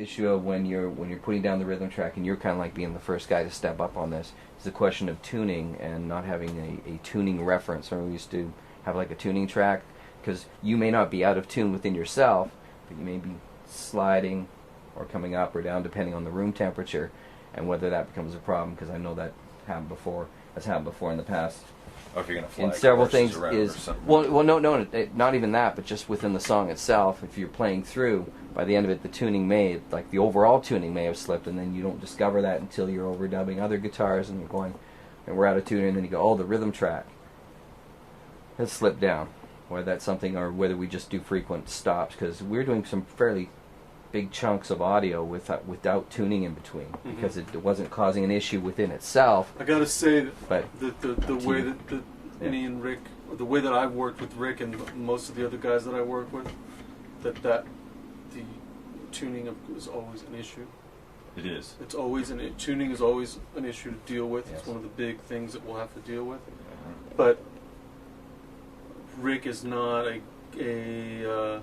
issue of when you're putting down the rhythm track, and you're kind of like being the first guy to step up on this, is the question of tuning and not having a tuning reference. Or we used to have like a tuning track, because you may not be out of tune within yourself, but you may be sliding or coming up or down depending on the room temperature, and whether that becomes a problem, because I know that happened before. That's happened before in the past. Or if you're going to fly In several courses things around is or something. well, no, not even that, but just within the song itself. If you're playing through, by the end of it, the tuning may, like the overall tuning may have slipped, and then you don't discover that until you're overdubbing other guitars, and you're going, and we're out of tune, and then you go, oh, the rhythm track has slipped down. Whether that's something, or whether we just do frequent stops, because we're doing some fairly big chunks of audio without tuning in between, because it wasn't causing an issue within itself. I gotta say that But the way that me and Rick, or the way that I've worked with Rick and most of the other guys that I work with, that the tuning is always an issue. It is. It's always tuning is always an issue to deal with. Yes. It's one of the big things that we'll have to deal with. But Rick is not a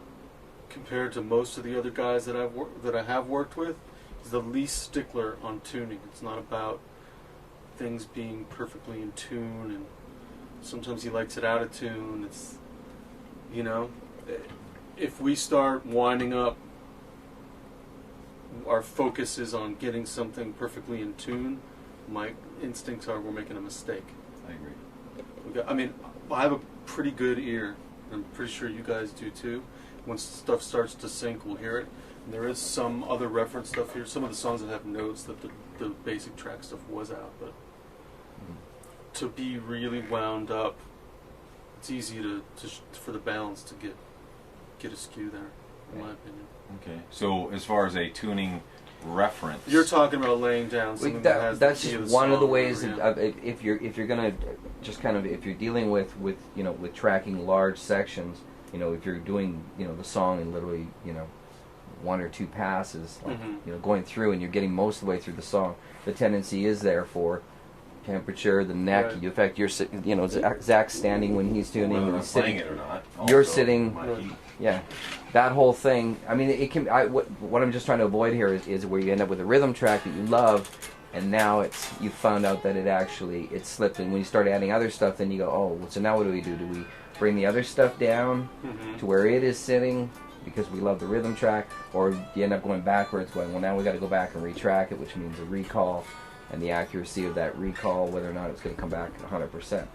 compared to most of the other guys that I have worked with, he's the least stickler on tuning. It's not about things being perfectly in tune, and sometimes he likes it out of tune. It's, you know, if we start winding up, our focus is on getting something perfectly in tune, my instincts are we're making a mistake. I agree. I mean, I have a pretty good ear. I'm pretty sure you guys do too. When stuff starts to sync, we'll hear it. And there is some other reference stuff here. Some of the songs that have notes that the basic track stuff was out, but to be really wound up, it's easy for the balance to get askew there, in my opinion. Okay. So as far as a tuning reference, You're talking about laying down something that has that's the key just of the one of the song, ways yeah. that, if you're gonna just kind of, if you're dealing with tracking large sections, if you're doing the song in literally one or two passes, like going through, and you're getting most of the way through the song, the tendency is there for temperature, the neck. Right. In fact, you're sitting, Zach's standing when he's tuning, whether and I'm he's playing sitting. it or not. You're also sitting- my heat. Yeah, that whole thing. I mean, it can. What I'm just trying to avoid here is where you end up with a rhythm track that you love, and now you found out that it slipped. And when you start adding other stuff, then you go, oh, well, so now what do we do? Do we bring the other stuff down to where it is sitting because we love the rhythm track, or do you end up going backwards, going, well, now we got to go back and retrack it, which means a recall, and the accuracy of that recall, whether or not it's going to come back 100%.